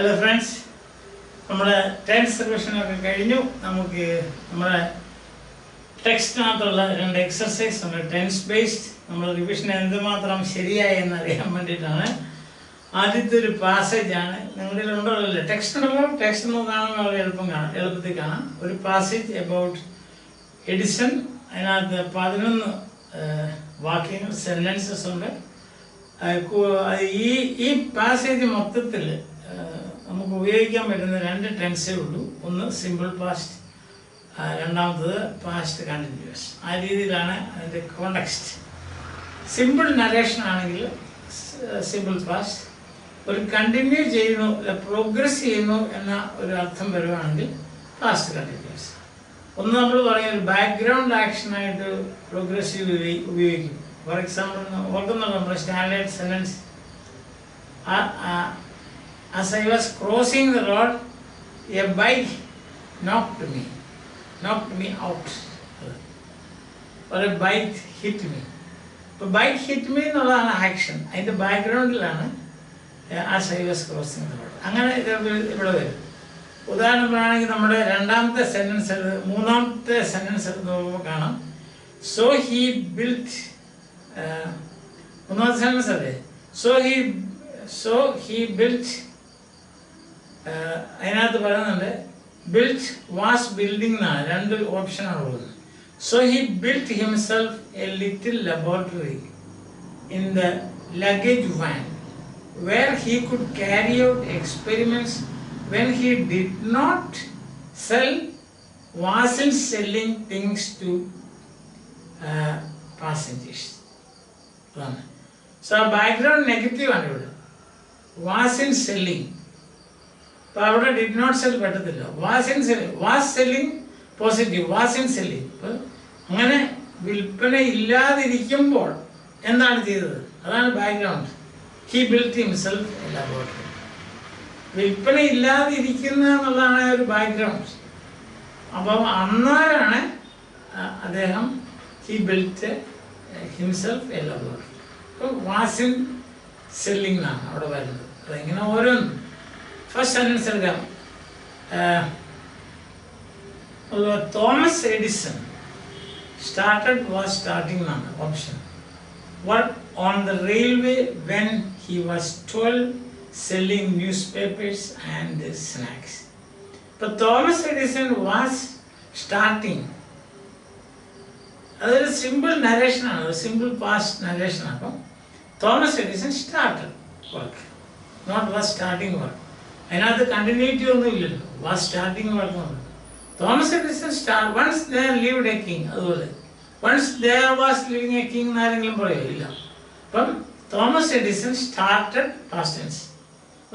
Hello friends, നമ്മുടെ tense revision ഒക്കെ കഴിഞ്ഞു. നമുക്ക് നമ്മുടെ ടെക്സ്റ്റിനകത്തുള്ള രണ്ട് എക്സർസൈസ് ഉണ്ട്, ടെൻസ് ബേസ്ഡ്. നമ്മൾ റിവിഷൻ എന്തുമാത്രം ശരിയായി എന്നറിയാൻ വേണ്ടിയിട്ടാണ്. ആദ്യത്തെ ഒരു പാസേജാണ്. നിങ്ങളുടെ ഉണ്ടല്ലോ ടെക്സ്റ്റ് ഉണ്ടല്ലോ, ടെക്സ്റ്റ് ഒന്ന് കാണാൻ വളരെ എളുപ്പത്തിൽ കാണാം. ഒരു പാസേജ് അബൌട്ട് എഡിസൺ. അതിനകത്ത് 11 വാക്യങ്ങൾ, സെൻറ്റൻസസ് ഉണ്ട്. ഈ പാസേജ് മൊത്തത്തിൽ നമുക്ക് ഉപയോഗിക്കാൻ പറ്റുന്ന 2 ടെൻസേ ഉള്ളൂ. ഒന്ന് സിമ്പിൾ പാസ്റ്റ്, രണ്ടാമത്തത് പാസ്റ്റ് കണ്ടിന്യൂസ്. ആ രീതിയിലാണ് അതിൻ്റെ കോണ്ടെക്സ്റ്റ്. സിമ്പിൾ നരേഷൻ ആണെങ്കിൽ സിമ്പിൾ പാസ്റ്റ്, ഒരു കണ്ടിന്യൂ ചെയ്യുന്നു, പ്രോഗ്രസ് ചെയ്യുന്നു എന്ന ഒരു അർത്ഥം വരുവാണെങ്കിൽ പാസ്റ്റ് കണ്ടിന്യൂസ്. ഒന്ന് നമ്മൾ പറയുന്ന ഒരു ബാക്ക്ഗ്രൗണ്ട് ആക്ഷനായിട്ട് പ്രോഗ്രസീവ് ഉപയോഗിക്കും. ഫോർ എക്സാമ്പിൾ ഓർക്കുന്നുണ്ടോ നമ്മുടെ standard sentence, as I was crossing the road, a bike knocked me out, or a bike hit me. So bike hit me എന്നുള്ളതാണ് ആക്ഷൻ. അതിൻ്റെ ബാക്ക്ഗ്രൗണ്ടിലാണ് as I was crossing the road. അങ്ങനെ ഇവിടെ വരും. ഉദാഹരണം പറയുകയാണെങ്കിൽ നമ്മുടെ രണ്ടാമത്തെ സെൻറ്റൻസ് മൂന്നാമത്തെ സെൻറ്റൻസ് എടുത്ത് നോക്കുമ്പോൾ കാണാം. സോ ഹി ബിൽറ്റ്, മൂന്നാമത്തെ സെൻറ്റൻസ് അല്ലേ, സോ ഹി ബിൽറ്റ്. അതിനകത്ത് പറയുന്നുണ്ട് ബിൽറ്റ് വാസ് ബിൽഡിംഗ് എന്നാണ്, 2 ഓപ്ഷനാണ് ഉള്ളത്. So he built himself a little laboratory in the luggage van where he could carry out experiments when he did not wasn't selling things to passengers. So background negative ആണ് ഇവിടെ. wasn't selling. അപ്പോൾ അവിടെ did not sell പറ്റത്തില്ല. wasn't selling, was selling positive, wasn't selling. അപ്പോൾ അങ്ങനെ വിൽപ്പന ഇല്ലാതിരിക്കുമ്പോൾ എന്താണ് ചെയ്തത്, അതാണ് background. he built himself a laboratory. വിൽപ്പന ഇല്ലാതിരിക്കുന്ന എന്നുള്ളതാണ് ഒരു ബാക്ക്ഗ്രൗണ്ട്. അപ്പം അന്നേരമാണ് അദ്ദേഹം he built himself A laboratory. അപ്പോൾ വാസിൻ സെല്ലിംഗ് എന്നാണ് അവിടെ വരുന്നത്. അതിങ്ങനെ ഓരോന്നും. ഫസ്റ്റ് സെൻറ്റൻസ് എടുക്കാം. തോമസ് എഡിസൺ സ്റ്റാർട്ടിംഗ് എന്നാണ് option. Work on the railway when he was 12 selling newspapers and snacks. But Thomas Edison was starting. That is simple narration, simple past narration. Thomas Edison started work, not was starting work. Another continuity on the will was starting work. Thomas Edison once there lived a king. Once there was living a king. But Thomas Edison started past tense.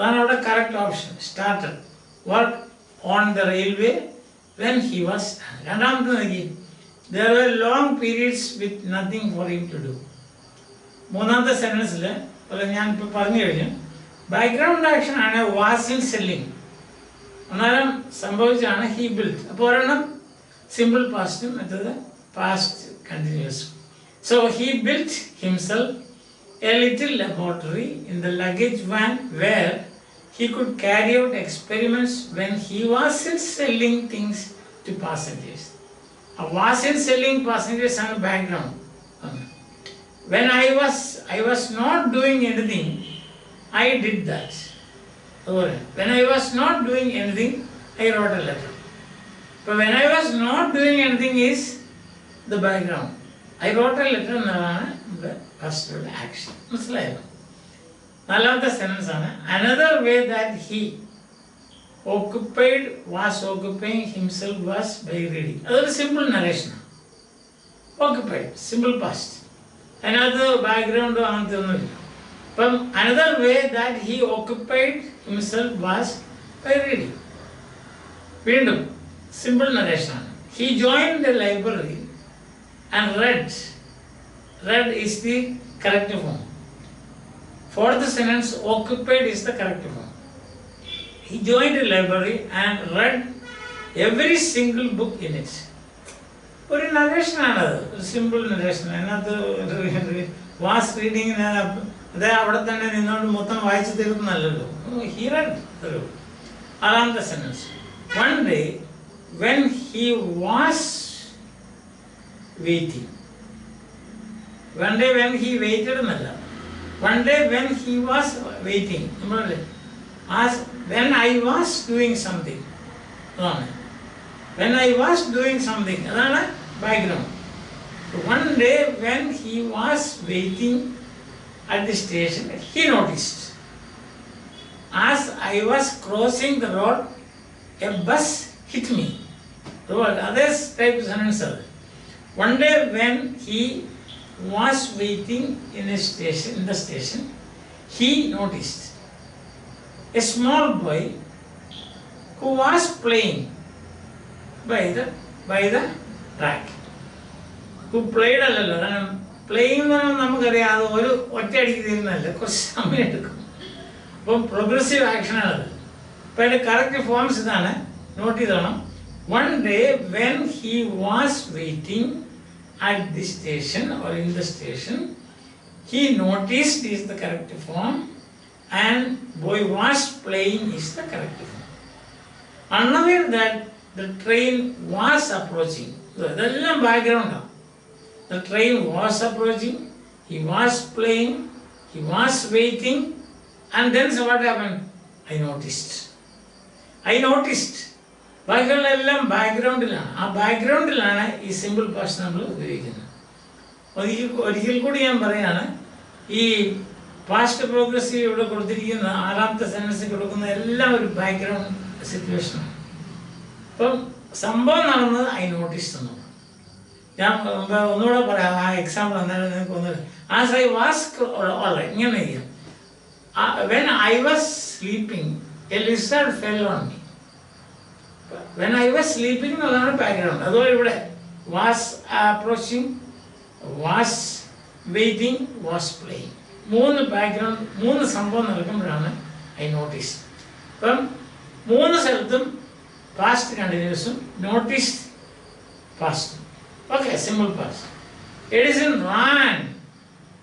One of the correct option. Started work on the railway when he was. There were long periods with nothing for him to do. മൂന്നാമത്തെ സെൻറ്റൻസിൽ ഞാൻ ഇപ്പോൾ പറഞ്ഞു കഴിഞ്ഞു. Background action ആണ് was in selling. അന്നേരം സംഭവിച്ചാണ് he built. അപ്പോൾ ഒരെണ്ണം simple പാസ്റ്റും മറ്റേത് past continuous. So he built himself a little laboratory in the luggage van where he could carry out experiments when he wasn't selling things to passengers. Wasn't selling passengers on the background. When I was not doing anything, I did that. When I was not doing anything, I wrote a letter. But when I was not doing anything is the background. I wrote a letter എന്നാണ് the first action. മനസ്സിലായോ? നാലാമത്തെ sentence ആണ്. Another way that he was occupying himself was by reading. അതൊരു simple നരേഷനാണ്. Occupied, simple past. അതിനകത്ത് ബാക്ക്ഗ്രൗണ്ടോ അങ്ങനത്തെ ഒന്നുമില്ല. അപ്പം another way that he occupied himself was by reading. വീണ്ടും simple നരേഷനാണ്. He joined the library and read is the corrective form. Fourth sentence, occupied is the corrective form. He joined a library and read every single book in it. ഒരു narration ആണത്, ഒരു simple narration. അതിനകത്ത് was റീഡിങ്ങിന് അദ്ദേഹം അവിടെ തന്നെ നിന്നുകൊണ്ട് മൊത്തം വായിച്ചു തീർന്നല്ലോ. He read through. ആറാമത്തെ sentence. One day when he was waiting. One day when he waited എന്നല്ല. One day when he was waiting. നമ്മളല്ലേ when I was doing something. അതാണ്. When I was doing something. അതാണ് background. One day when he was waiting at the station, he noticed. As I was crossing the road, a bus hit me. Other type sentence. One day when he was waiting in the station, he noticed a small boy who was playing by the track. Who played അല്ലല്ലോ, കാരണം playing എന്ന് പറഞ്ഞാൽ നമുക്കറിയാം അത് ഒരു ഒറ്റയടിക്ക് തീരുന്നതല്ല, കുറച്ച് സമയം എടുക്കും. അപ്പം പ്രോഗ്രസീവ് ആക്ഷനാണത്. അപ്പം അതിൻ്റെ കറക്റ്റ് ഫോംസ് ഇതാണ്, not ചെയ്തോണം. One day when he was waiting at the station or in the station, he noticed is the correct form and boy was playing is the correct form. Unaware that the train was approaching. ഇതെല്ലാം ബാക്ക്ഗ്രൗണ്ടാണ്. The train was approaching, he was playing, he was waiting, and then so what happened? I noticed. ബാക്കിയുള്ളതെല്ലാം ബാക്ക്ഗ്രൗണ്ടിലാണ്. ആ ബാക്ക്ഗ്രൗണ്ടിലാണ് ഈ simple past നമ്മൾ ഉപയോഗിക്കുന്നത്. ഒരിക്കൽ കൂടി ഞാൻ പറയാണ്, ഈ പാസ്റ്റ് പ്രോഗ്രസീവ് ഇവിടെ കൊടുത്തിരിക്കുന്ന ആറാമത്തെ സെന്റൻസിൽ കൊടുക്കുന്ന എല്ലാം ഒരു ബാക്ക്ഗ്രൗണ്ട് സിറ്റുവേഷനാണ്. അപ്പം സംഭവം നടന്നത് ഐ നോട്ടീസ് എന്നുള്ളത്. ഞാൻ ഒന്നുകൂടെ പറയാം, ആ എക്സാമ്പിൾ എന്നാലും നിങ്ങൾക്ക് ഒന്നുകൂടെ. ആസ് ഐ വാസ് ഇങ്ങനെ ചെയ്യാം. When I was sleeping a lizard fell on me. When I was sleeping എന്നുള്ളതാണ് ബാക്ക്ഗ്രൗണ്ട്. അതുപോലെ ഇവിടെ was approaching, was waiting, was playing. മൂന്ന് ബാക്ക്ഗ്രൗണ്ട്, മൂന്ന് സംഭവം നടക്കുമ്പോഴാണ് ഐ നോട്ടീസ്. അപ്പം മൂന്ന് സ്ഥലത്തും പാസ്റ്റ് കണ്ടിന്യൂസും നോട്ടീസ്ഡ് പാസ്റ്റും. Okay, simple past. Edison ran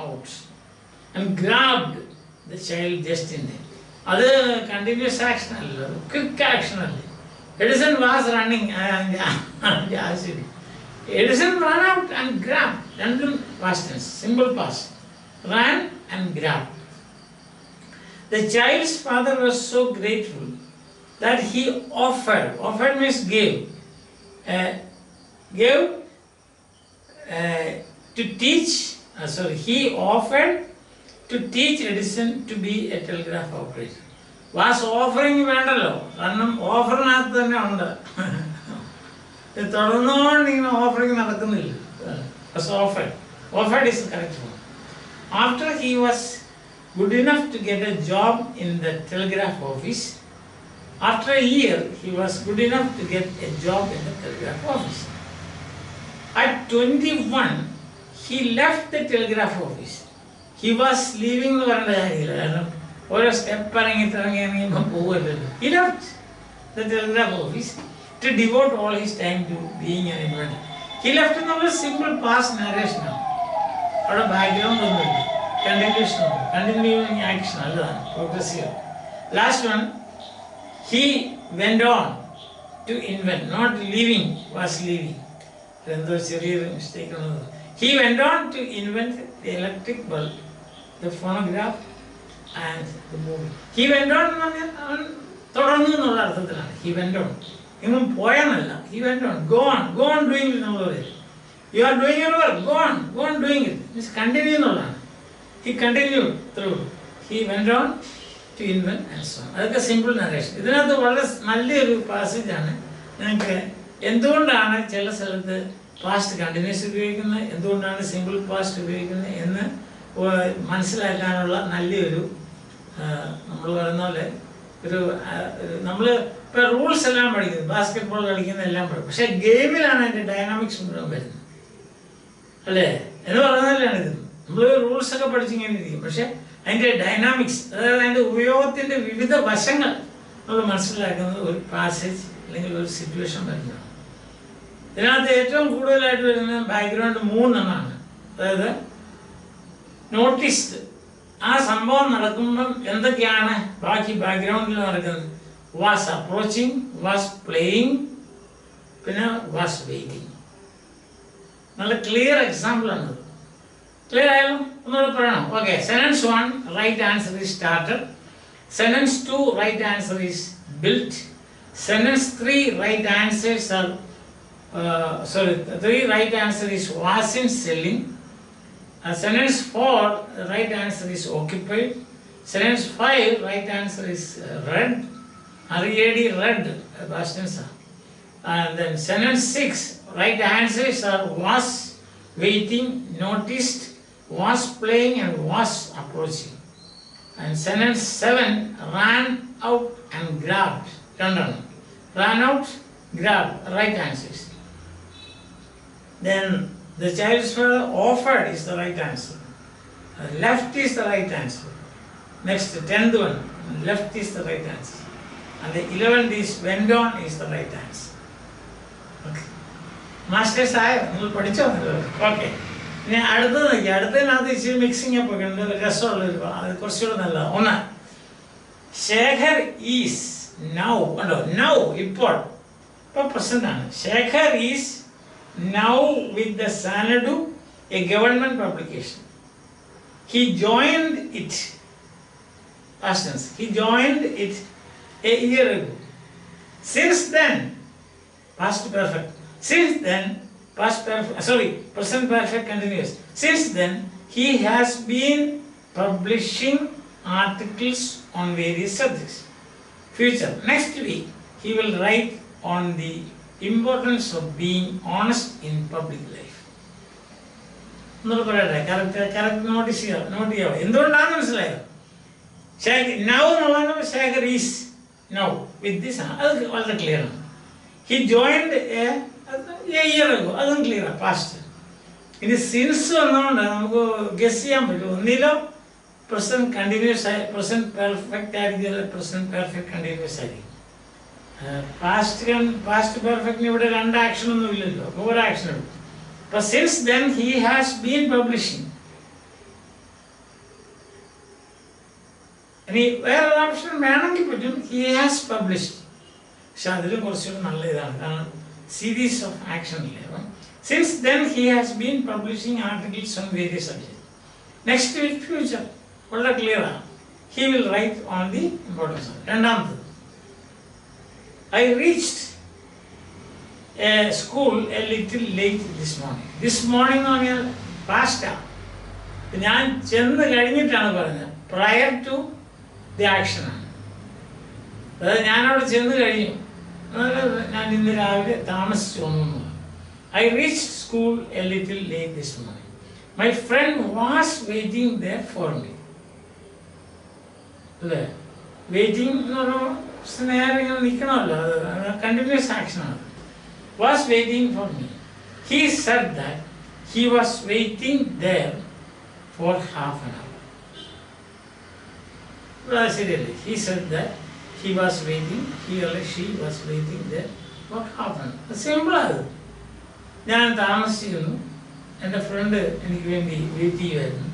out and grabbed the child just in there. That is continuous action, quick action. Edison was running and Edison ran out and grabbed. Random past tense, simple past. Ran and grabbed. The child's father was so grateful that he offered means gave to teach, he offered to teach Edison to be a telegraph operator. Was offering വേണ്ടല്ലോ, കാരണം ഓഫറിനകത്ത് തന്നെ ഉണ്ട്. തുടർന്നുകൊണ്ട് ഇങ്ങനെ offering നടക്കുന്നില്ല. Was offered is the correct one. After he was good enough to get a job in the telegraph office, after a year he was good enough to get a job in the telegraph office. At 21, he left the telegraph office. He was leaving the He left the telegraph office to devote all his time to being an inventor. He left another simple past narration. Or a background of continuation, continuing action. Progressive. Last one, he went on to invent, not leaving, was leaving. Mistake. He went on to invent the electric bulb, the phonograph, and the movie. He went on. He went on. He went on. Go on doing it. You are doing your work. Go on doing it. Just continue. He continued through. He went on to invent and so on. That's a simple narration. This is a passage. എന്തുകൊണ്ടാണ് ചില സ്ഥലത്ത് past continuous ഉപയോഗിക്കുന്നത്, എന്തുകൊണ്ടാണ് simple past ഉപയോഗിക്കുന്നത് എന്ന് മനസ്സിലാക്കാനുള്ള നല്ലൊരു നമ്മൾ പറയുന്ന പോലെ ഒരു നമ്മൾ ഇപ്പോൾ റൂൾസ് എല്ലാം പഠിക്കുന്നത്, ബാസ്കറ്റ് ബോൾ കളിക്കുന്ന എല്ലാം പഠിക്കും. പക്ഷേ ഗെയിമിലാണ് അതിൻ്റെ ഡൈനാമിക്സ് മുഴുവൻ വരുന്നത്, അല്ലേ എന്ന് പറയുന്നതല്ലാണ് ഇത്. നമ്മൾ റൂൾസൊക്കെ പഠിച്ചിങ്ങനെ ഇരിക്കും, പക്ഷേ അതിൻ്റെ ഡൈനാമിക്സ്, അതായത് അതിൻ്റെ ഉപയോഗത്തിൻ്റെ വിവിധ വശങ്ങൾ നമ്മൾ മനസ്സിലാക്കുന്നത് ഒരു പാസേജ് അല്ലെങ്കിൽ ഒരു സിറ്റുവേഷൻ വരുന്നതാണ്. ഇതിനകത്ത് ഏറ്റവും കൂടുതലായിട്ട് വരുന്ന ബാക്ക്ഗ്രൗണ്ട് 3 എണ്ണമാണ്. അതായത് നോട്ടീസ്ഡ്, ആ സംഭവം നടക്കുമ്പം എന്തൊക്കെയാണ് ബാക്കി ബാക്ക്ഗ്രൗണ്ടിൽ നടക്കുന്നത്? വാസ് അപ്രോച്ചിങ്, വാസ് പ്ലേയിങ്, പിന്നെ വാസ് വെയിറ്റിംഗ്. നല്ല ക്ലിയർ എക്സാമ്പിൾ ആണ്. ക്ലിയർ ആയാലോ? ഒന്നുകൂടെ പറയണം. Okay. Sentence 1 right answer is started. Sentence 2 right answer is built. Sentence 3 right answers are 3 right answer is was in selling. Sentence 4 right answer is occupied. Sentence 5 right answer is read. Read past tense. And then sentence 6 right answers are was waiting, noticed, was playing, and was approaching. And sentence 7 ran out and grabbed. Ran out, grabbed, right answers. Then the child's father offered is the right answer. Left is the right answer. Next, 10th one, left is the right answer. And the 11th is went on is the right answer. Okay. Masters ആയോ? നിങ്ങൾ പഠിച്ചോ? Okay. ഇനി അടുത്തത് നോക്കി. അടുത്തതിനകത്ത് ഇച്ചിരി mixing ഒക്കെ ഉണ്ട്. രസമുള്ളൊരു അത് കുറച്ചുകൂടെ നല്ലതാണ്. ഒന്ന്, ശേഖർ ഈസ് നൗ. കണ്ടോ? നൗ ഇപ്പോൾ പ്രസന്റ് ആണ്. Shekhar is now with the Sanadu, a government publication. He joined it. Past tense. He joined it a year ago. Since then, past perfect. Since then, past perfect. Present perfect continuous. Since then, he has been publishing articles on various subjects. Future. Next week, he will write on the importance of being honest in public life. എന്നോട് പറയട്ടെ. Correct not ചെയ്യാം. എന്തുകൊണ്ടാണെന്ന് മനസ്സിലായോ? Now എന്നുള്ളത് Shekhar is now with this. അത് വളരെ clear ആണ്. He joined A year ago. അതും ക്ലിയർ ആണ്. പാസ്റ്റ്. ഇനി സിൻസ് വന്നുകൊണ്ട് നമുക്ക് ഗസ് ചെയ്യാൻ പറ്റും. ഒന്നിലോ പ്രസന്റ് കണ്ടിന്യൂസ് ആയി പ്രസന്റ് പെർഫെക്റ്റ് ആയിരിക്കും, പ്രസന്റ് പെർഫെക്റ്റ് കണ്ടിന്യൂസ് ആയിരിക്കും. പാസ്റ്റ് പെർഫെക്റ്റിന് ഇവിടെ രണ്ട് ആക്ഷൻ ഒന്നും ഇല്ലല്ലോ, ഒരു ആക്ഷൻ ഉണ്ട്. അപ്പൊ since then he has been publishing. ഇനി വേറൊരു ഓപ്ഷൻ വേണമെങ്കിൽ പറ്റും, ഹി ഹാസ് പബ്ലിഷ്ഡ്. പക്ഷെ അതിലും കുറച്ചുകൂടി നല്ല ഇതാണ്, കാരണം സീരീസ് ഓഫ് ആക്ഷൻ ഇല്ലേ. അപ്പം since then he has been publishing articles on various subject. Next week future വളരെ ക്ലിയർ ആണ്. He will write on the importance. രണ്ടാമത്തത്, I reached a school a little late this morning. This morning എന്ന് പറഞ്ഞാൽ പാസ്റ്റാണ്. ഞാൻ ചെന്ന് കഴിഞ്ഞിട്ടാണ് പറഞ്ഞത്. Prior to the action ആണ്. അതായത് ഞാനവിടെ ചെന്ന് കഴിഞ്ഞു, ഞാൻ ഇന്ന് രാവിലെ താമസിച്ചു വന്നു. I reached school a little late this morning. My friend was waiting there for me. അല്ലേ? വെയിറ്റിംഗ് എന്ന് പറയുമ്പോൾ നേരെ ഇങ്ങനെ നിൽക്കണമല്ലോ, അത് കണ്ടിന്യൂസ് ആക്ഷനാണ്. Was waiting for me. He said that he was waiting there for half an hour. ശരിയല്ലേ? He said that he was waiting, he അല്ലെ she was waiting there for half an hour. സിമ്പിളാണ്. ഞാൻ താമസിച്ചിരുന്നു, എൻ്റെ front എനിക്ക് വേണ്ടി wait ചെയ്യുമായിരുന്നു.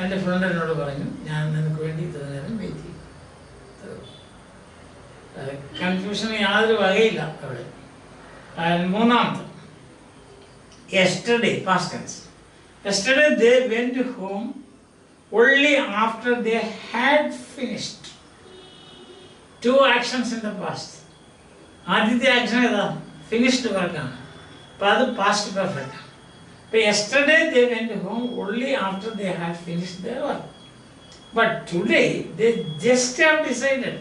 എൻ്റെ ഫ്രണ്ട് എന്നോട് പറഞ്ഞു, ഞാൻ നിനക്ക് വേണ്ടി ഇത്ര നേരം വെയിറ്റ് ചെയ്യും. കൺഫ്യൂഷന് യാതൊരു വകയില്ല അവിടെ. മൂന്നാമത്തെ, yesterday past tense. Yesterday they went home only after they had finished. Two actions in the past. ആദ്യത്തെ ആക്ഷൻ ഏതാ? ഫിനിഷ്ഡ് വർക്കാണ്. അപ്പോൾ അത് പാസ്റ്റ് പെർഫെക്റ്റ് ആണ്. അപ്പോൾ yesterday they went home only after they had finished their work. But today they just have decided.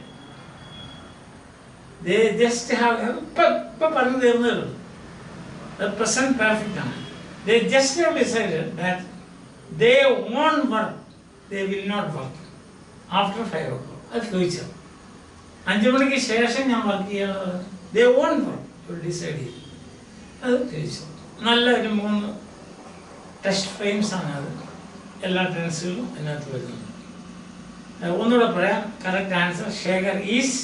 They just have ഇപ്പോൾ പറഞ്ഞു തീർന്നേ ഉള്ളൂ. പ്രസന്റ് പെർഫെക്റ്റ് ആണ്. They just have decided that they won't work, they will not work after 5 o'clock. അത് future. 5 മണിക്ക് ശേഷം ഞാൻ work ചെയ്യാനുള്ളത്. They won't work, decide ചെയ്തു. അത് ഫ്യൂച്ചർ. നല്ല ഒരു 3 ടെസ്റ്റ് ഫ്രെയിംസ് ആണ് അത്. എല്ലാ ടെൻസുകളും അതിനകത്ത് വരുന്നുണ്ട്. ഒന്നുകൂടെ പറയാം. Correct answer Shekhar is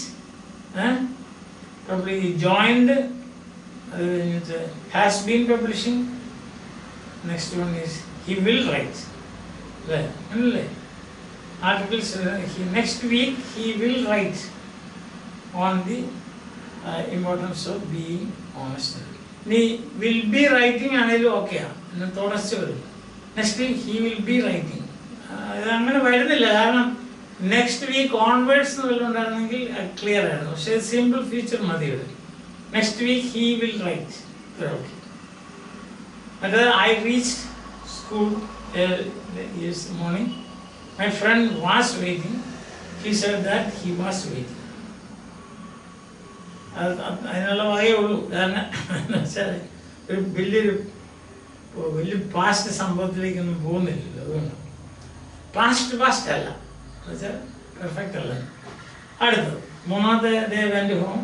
probably joined, has been publishing. Next one is he will write. articles. Next week he will write on the importance of being honest. He will be writing ആണെങ്കിലും ഓക്കെയാണ്, തുടർച്ച വരും. Next week he will be writing. അങ്ങനെ വരുന്നില്ല, കാരണം next week onwards വല്ലതും ഉണ്ടായിരുന്നെങ്കിൽ clear ആയിരുന്നു. പക്ഷേ സിമ്പിൾ ഫ്യൂച്ചർ മതി ഇവിടെ. Next week he will write. Okay. മറ്റേ I reached school morning. My friend was waiting. He said that he was waiting. അതിനുള്ള വകയേ ഉള്ളൂ. കാരണം എന്ന് വെച്ചാൽ ഒരു വലിയ പാസ്റ്റ് സംഭവത്തിലേക്കൊന്നും പോകുന്നില്ലല്ലോ, അതുകൊണ്ട് പാസ്റ്റ് അല്ല എന്നുവെച്ചാൽ പെർഫെക്റ്റ് അല്ല. അടുത്തത് മൂന്നാമത്തെ they went home.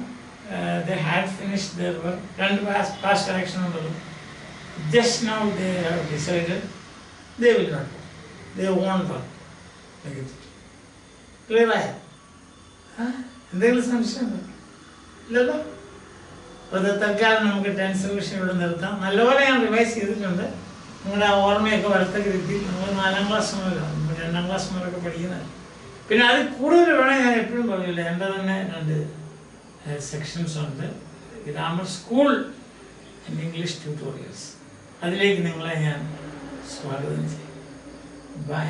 They had finished their work. രണ്ട് പാസ്റ്റ് ആക്ഷൻ ഉണ്ടല്ലോ. Just now they have decided they will not work, they won't work. ക്ലിയറായ? എന്തെങ്കിലും സംശയം ഇല്ലല്ലോ? അപ്പോൾ തൽക്കാലം നമുക്ക് ടെൻസ് റിവിഷൻ ഇവിടെ നിർത്താം. നല്ലപോലെ ഞാൻ റിവൈസ് ചെയ്തിട്ടുണ്ട്. നിങ്ങളുടെ ആ ഓർമ്മയൊക്കെ വരത്തക്ക രീതിയിൽ നമ്മൾ 4ാം ക്ലാസ് മുതലാണ്, 2ാം ക്ലാസ് മുതലൊക്കെ പഠിക്കുന്നത്. പിന്നെ അതിൽ കൂടുതൽ വേണമെങ്കിൽ ഞാൻ എപ്പോഴും പറഞ്ഞില്ല, എൻ്റെ തന്നെ 2 സെക്ഷൻസ് ഉണ്ട്. Grammar school and English tutorials. അതിലേക്ക് നിങ്ങളെ ഞാൻ സ്വാഗതം ചെയ്യും. ബൈ.